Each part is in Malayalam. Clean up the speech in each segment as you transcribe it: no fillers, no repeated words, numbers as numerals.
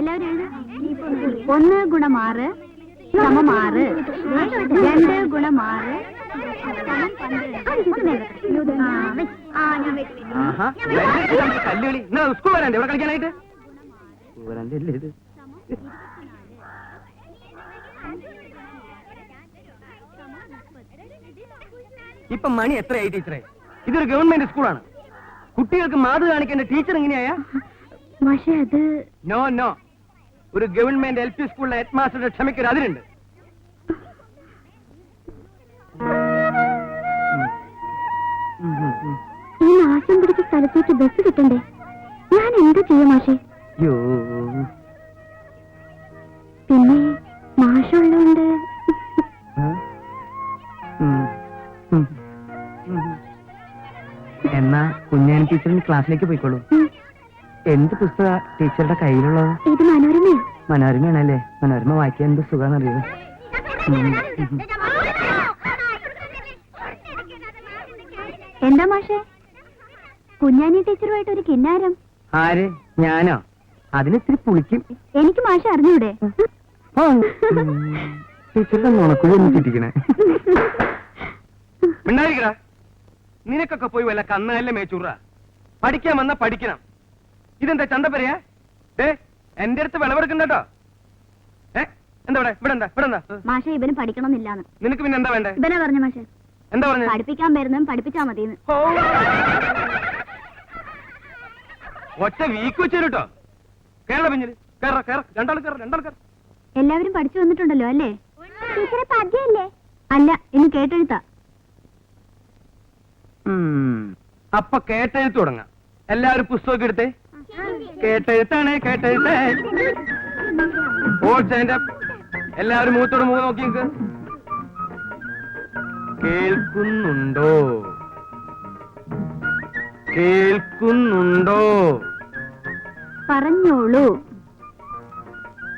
എല്ലാവരും 1 ഗുണം 6 സമം 6 2 ഗുണം 6 കല്ലുകളി സ്കൂൾ വരാണ്ട് ഇവിടെ കളിക്കാനായിട്ട് വരാണ്ടല്ലേ ഇത്. ഇപ്പൊ മണി എത്രയായി ടീച്ചറെ? ഇതൊരു ഗവൺമെന്റ് സ്കൂളാണ്. കുട്ടികൾക്ക് മാതൃ കാണിക്കേണ്ട ടീച്ചർ എങ്ങനെയാ? നോ നോ, ഒരു ഗവൺമെന്റ് LP സ്കൂളിലെ ഹെഡ് മാസ്റ്ററുടെ ക്ഷമയ്ക്കൊരു അതിരുണ്ട്. ഈ നാശം പിടിച്ച സ്ഥലത്തേക്ക് ബസ് കിട്ടണ്ടേ? ഞാൻ എന്ത് ചെയ്യും മാഷേ? പിന്നെ മാഷുള്ളോണ്ട് എന്നാ കുഞ്ഞാൻ ടീച്ചറിന് ക്ലാസ്സിലേക്ക് പോയിക്കോളൂ. എന്ത് പുസ്തക ടീച്ചറുടെ കയ്യിലുള്ളത്? ഇത് മനോരമയാ. മനോരമയാണല്ലേ? മനോരമ വായിക്കാൻ എന്ത് സുഖാന്നറിയോ? എന്താ മാഷേ കുഞ്ഞാനി ടീച്ചറുമായിട്ട് ഒരു കിന്നാരം? ആര്? ഞാനോ? അതിനിത്തിരി പുളിക്കും. എനിക്ക് മാഷെ അറിഞ്ഞൂടെ? ടീച്ചറുടെ നുണക്കുഴി ഒന്ന് ചിട്ടിക്കണേ. മിണ്ടായിരിക്കടാ. നിനക്കൊക്കെ പോയി വല്ല കന്നല്ലേ മേച്ചൂറ. പഠിക്കാൻ വന്നാ പഠിക്കണം. ഇതെന്താ ചന്തപ്പരയാ? എന്റെ അടുത്ത് വിളവെടുക്കണ്ടോ? എന്താ ഇവിടെ ഇവിടെ എന്താ ഇവിടെ എന്താ? മാഷെ ഇവന് പഠിക്കണമെന്നില്ലാന്ന്. നിനക്ക് പിന്നെ എന്താ വേണ്ടേ? ഇവനെ പറഞ്ഞു മാഷെ. എന്താ പറഞ്ഞു? പഠിപ്പിക്കാൻ വരുന്നതും പഠിപ്പിച്ചാ മതിന്ന്. ഒറ്റ വീക്ക് വെച്ചേട്ടോ. കേരള പിഞ്ഞില് കേറ കേറ രണ്ടാൾ കേറ രണ്ടാൾ കേറ. എല്ലാവരും പഠിച്ചു വന്നിട്ടുണ്ടല്ലോ അല്ലേ? പദ്യല്ലേ? അല്ല, ഇന്ന് കേട്ടെഴുത്താ. അപ്പൊ കേട്ടെഴുത്ത് തുടങ്ങാം. എല്ലാവരും പുസ്തകം എടുത്തേ. കേട്ടെഴുത്താണ് കേട്ടെഴുത്തേ. എല്ലാവരും മുഖത്തോട് മുഖം നോക്കി നിൽക്ക്. കേൾക്കുന്നുണ്ടോ? കേൾക്കുന്നുണ്ടോ? പറഞ്ഞോളൂ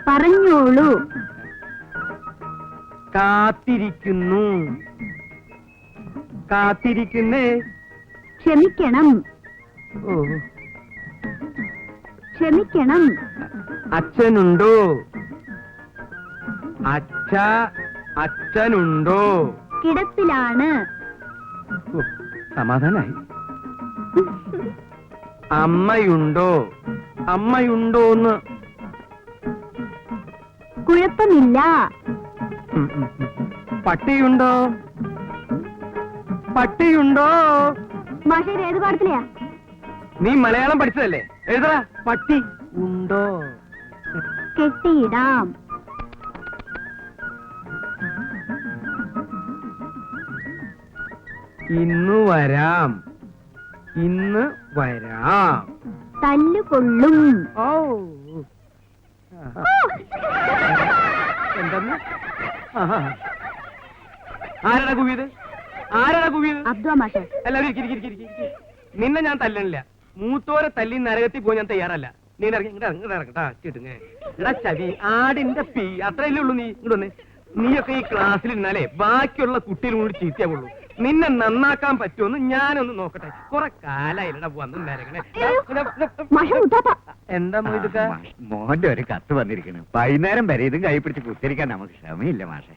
പറഞ്ഞോളൂ. കാത്തിരിക്കുന്നു. കാത്തിരിക്കുന്നേ. ക്ഷമിക്കണം. ഓ, ക്ഷമിക്കണം. അച്ഛനുണ്ടോ? അച്ഛനുണ്ടോ? കിടപ്പിലാണ്. സമാധാനായി. അമ്മയുണ്ടോ? അമ്മയുണ്ടോന്ന്. കുഴപ്പമില്ല. പട്ടിയുണ്ടോ? പട്ടിയുണ്ടോ? മാഷേ ഏത് പാടത്തിലെയാ? നീ മലയാളം പഠിച്ചതല്ലേ? എഴുതടാ. പട്ടി ഉണ്ടോ? കെട്ടിയിടാം. ഇന്ന് വരാം. ഇന്ന് വരാം. തല്ലുകൊള്ളും. ഓ, എന്തെന്ന്? ആരാടാ കുവിയത്? ആരാടാ കുവിയത്? അബ്ദുള്ള മാഷേ. എല്ലാവരും നിന്നെ ഞാൻ തല്ലണില്ല. മൂത്തോരെ തല്ലി നരകത്തിൽ പോയി ഞാൻ തയ്യാറല്ല. നീ ഇറങ്ങട്ടാ ചിട്ടുങ്ങ. എടാ ചവി ആടിന്റെ പീ അത്രയല്ലേ ഉള്ളൂ. നീ ഇങ്ങോട്ട് നീയൊക്കെ ഈ ക്ലാസ്സിൽ ഇരുന്നാലേ ബാക്കിയുള്ള കുട്ടികളും കൂടി ചീത്തയാവുള്ളൂ. നിന്നെ നന്നാക്കാൻ പറ്റുമെന്ന് ഞാനൊന്ന് നോക്കട്ടെ. കുറെ കാലായില്ലടാ വന്ന് നരകണേ. എന്താ മോയിടുക്ക? മോന്റെ ഒരു കത്ത് വന്നിരിക്കുന്നു. വൈകുന്നേരം വരെ ഇതും കൈ പിടിച്ച് കുത്തിരിക്കാൻ നമുക്ക് ക്ഷമയില്ല മാഷെ.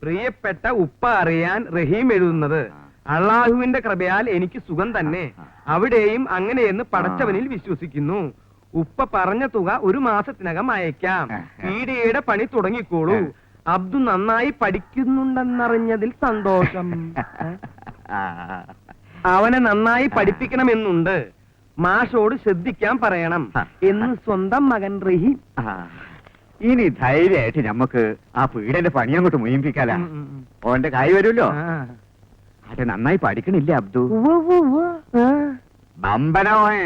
പ്രിയപ്പെട്ട ഉപ്പ അറിയാൻ റഹീം എഴുതുന്നത്. അള്ളാഹുവിന്റെ കൃപയാൽ എനിക്ക് സുഖം തന്നെ. അവിടെയും അങ്ങനെയെന്ന് പടച്ചവനിൽ വിശ്വസിക്കുന്നു. ഉപ്പ പറഞ്ഞ തുക 1 മാസത്തിനകം അയക്കാം. ഈടിയുടെ പണി തുടങ്ങിക്കോളൂ. അബ്ദു നന്നായി പഠിക്കുന്നുണ്ടെന്നറിഞ്ഞതിൽ സന്തോഷം. അവനെ നന്നായി പഠിപ്പിക്കണമെന്നുണ്ട്. മാഷോട് ശ്രദ്ധിക്കാൻ പറയണം എന്ന് സ്വന്തം മകൻ റഹീം. ഇനി ധൈര്യമായിട്ട് നമുക്ക് ആ പീഡന്റെ പണി അങ്ങോട്ട് മുയിപ്പിക്കാല. ഓന്റെ കായ് വരുമല്ലോ. അത് നന്നായി പഠിക്കണില്ലേ അബ്ദു? ബമ്പനോയെ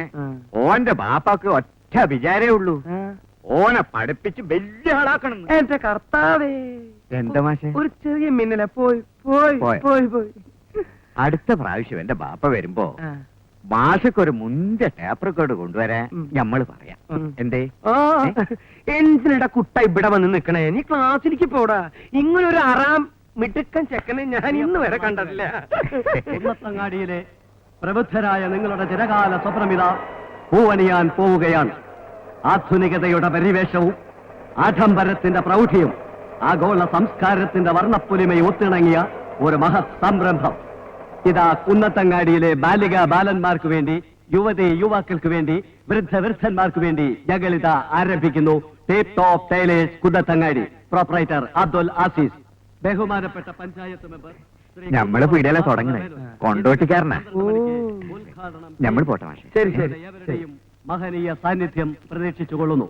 ഓന്റെ ബാപ്പാക്ക് ഒറ്റ വിചാരേ ഉള്ളൂ. ഓനെ പഠിപ്പിച്ച് വലിയ ആളാക്കണം. എന്റെ കർത്താവേ. എന്താ മാഷെ? ഒരു ചെറിയ മിന്നല പോയി പോയി പോയി പോയി. അടുത്ത പ്രാവശ്യം എന്റെ ബാപ്പ വരുമ്പോ മാഷക്കൊരു മുന്തിയ ടേപ്പ് റെക്കോർഡ് കൊണ്ടുവരാൻ ഞമ്മള് പറയാം. എന്തേ? എന്തിനടാ കുട്ട ഇവിടെ വന്ന് നിക്കണേ? നീ ക്ലാസ്സിലേക്ക് പോടാ. ഇങ്ങനൊരു അറാം മിടുക്കൻ ചെക്കനെ ഞാൻ ഇന്ന് വരെ കണ്ടിട്ടില്ല. കുന്നത്തങ്ങാടിയിലെ പ്രബുദ്ധരായ നിങ്ങളുടെ ചിരകാല സ്വപ്നമിത പൂവണിയാൻ പോവുകയാണ്. ആധുനികതയുടെ പരിവേഷവും ആഡംബരത്തിന്റെ പ്രൗഢിയും ആഗോള സംസ്കാരത്തിന്റെ വർണ്ണപ്പൊലിമയും ഒത്തിണങ്ങിയ ഒരു മഹത് സംരംഭം ഇതാ കുന്നത്തങ്ങാടിയിലെ ബാലിക ബാലന്മാർക്ക് വേണ്ടി, യുവതി യുവാക്കൾക്ക് വേണ്ടി, വൃദ്ധന്മാർക്ക് വേണ്ടി ഞങ്ങളിത ആരംഭിക്കുന്നു. Tip top tailors Kunnathangadi. Proprietor Abdul Aziz. ബഹുമാനപ്പെട്ട പഞ്ചായത്ത് മെമ്പർ ഞമ്മള് പീടിയല്ല തുടങ്ങണേ, കൊണ്ടോട്ടിക്കാരനാ. ഞമ്മൾ പോട്ടെ മാഷെ. ശരി ശരി. ഏവരുടെയും മഹനീയ സാന്നിധ്യം പ്രതീക്ഷിച്ചുകൊള്ളുന്നു.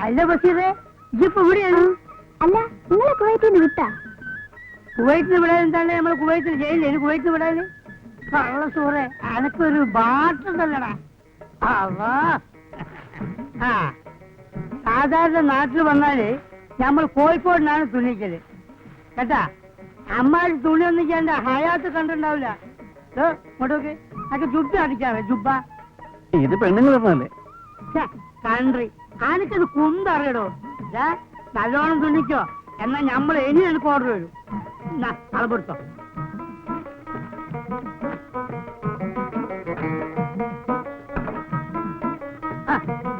അല്ല ബഷീറേ, ഇപ്പൊ ഇവിടെയാണ്? അല്ല, നിങ്ങളെ കുവൈറ്റിൽ നിന്ന് വിട്ടാ? കുവൈറ്റിന് വിടാൻ എന്താണ് നമ്മൾ കുവൈറ്റിൽ ചെയ്യില്ലേ? ഇനി കുവൈറ്റിന് വിടാന് കള്ള സൂറേ, അനക്കൊരു ബാട്ടുണ്ടല്ലടാ. ആ സാധാരണ നാട്ടിൽ വന്നാല് നമ്മൾ കോഴിക്കോടിനാണ് തുണിക്കല് കേട്ടാ. അമ്മാര് തുണി ഒന്നും ചെയ്യണ്ട, ഹയാത്ത് കണ്ടിട്ടുണ്ടാവില്ല. ഇങ്ങോട്ടൊക്കെ അതൊക്കെ ജുബ്ബ അടിക്കാറ്, ജുബ്ബ. ഇത് പെണ്ണുങ്ങൾ പറഞ്ഞല്ലേ? കൺട്രി ആനക്കത് കുന്തറിയടോ. നല്ലോണം തുണിക്കോ, എന്നാ നമ്മൾ ഇനി എനിക്ക് ഓർഡർ വരും. അളപ്പെടുത്തോ.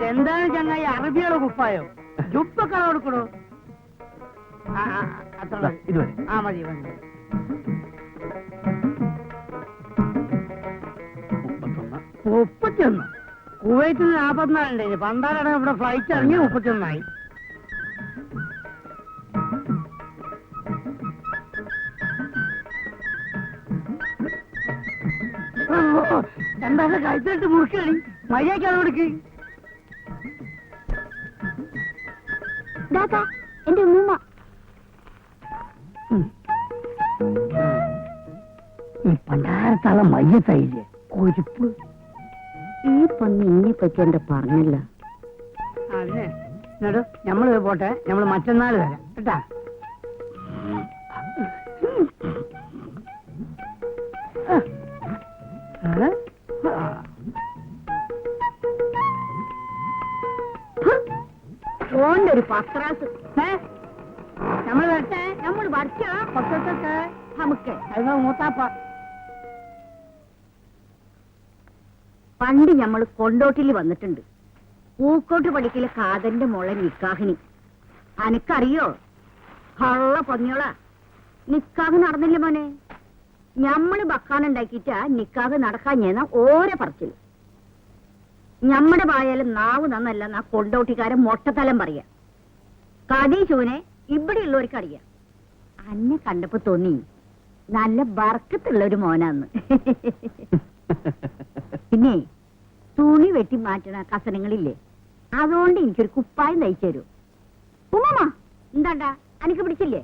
എന്താണ് ചങ്ങായി, അറബിയുടെ കുപ്പായോ? ജുബൊക്കെ കൊടുക്കണോ? അത്ര മതി. ഇതുവരെ. ആ മതി മതി. 31. കുവൈറ്റിൽ 44 പണ്ടാരാണ് ഇവിടെ ഫ്ലൈറ്റ് ഇറങ്ങി 31. എന്താ കഴിച്ചിട്ട് മുറിക്കണി മര്യാദക്കാണ് കൊടുക്ക്. എന്റെ ഉമ്മ ഈ പണ്ടാരത്താളെ മയ്യത്തായില്ലേ കൊഴുപ്പ്. ഈ പൊന്ന് ഇന്നെ പറ്റി എന്താ പറഞ്ഞില്ല. അതിനെ എന്നിട്ട് നമ്മള് പോട്ടെ, നമ്മള് മറ്റന്നാൾ വരാം കേട്ടാ. ഓന്റെ ഒരു പത്രാസ് നമ്മള് വരട്ടെ. നമ്മൾ വരച്ചാ പത്രത്തൊക്കെ നമുക്ക് അത് മൂത്താപ്പ. പണ്ട് ഞമ്മള് കൊണ്ടോട്ടിൽ വന്നിട്ടുണ്ട്. പൂക്കോട്ട് പഠിക്കലെ കാതന്റെ മോളെ നിക്കാഹിനി. അനക്കറിയോ? ഹള്ള പൊന്നിയോളാ. നിക്കാഹ് നടന്നില്ല മോനെ. ഞമ്മള് ബക്കാനുണ്ടാക്കിട്ടാ നിക്കാഹ് നടക്കാൻ ഞാൻ ഓരോ പറച്ചില്. ഞമ്മടെ പായാലും നാവ് നന്നല്ലെന്നാ കൊണ്ടോട്ടിക്കാരൻ മൊട്ടത്തലം പറയാ. കടീശൂനെ ഇവിടെയുള്ളവർക്ക് അറിയാം. അന്നെ കണ്ടപ്പോ തോന്നി നല്ല ബർക്കത്തുള്ള ഒരു മോനാന്ന്. പിന്നെ തുണി വെട്ടി മാറ്റണ കസനങ്ങളില്ലേ, അതുകൊണ്ട് എനിക്കൊരു കുപ്പായം തയ്ച്ചു തരൂ. ഉമ്മ എന്താണ്ടാ അനക്ക് പിടിച്ചില്ലേ?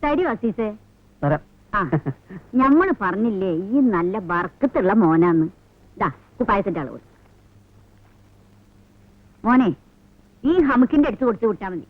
തരൂ അസീസേ. ആ ഞമ്മള് പറഞ്ഞില്ലേ ഈ നല്ല ബർക്കത്തുള്ള മോനാന്ന്. ദാ കുപ്പായത്തിന്റെ അളവ്. മോനെ ഈ ഹമുക്കിന്റെ അടുത്ത് കൊടുത്തു വിട്ടാ മതി.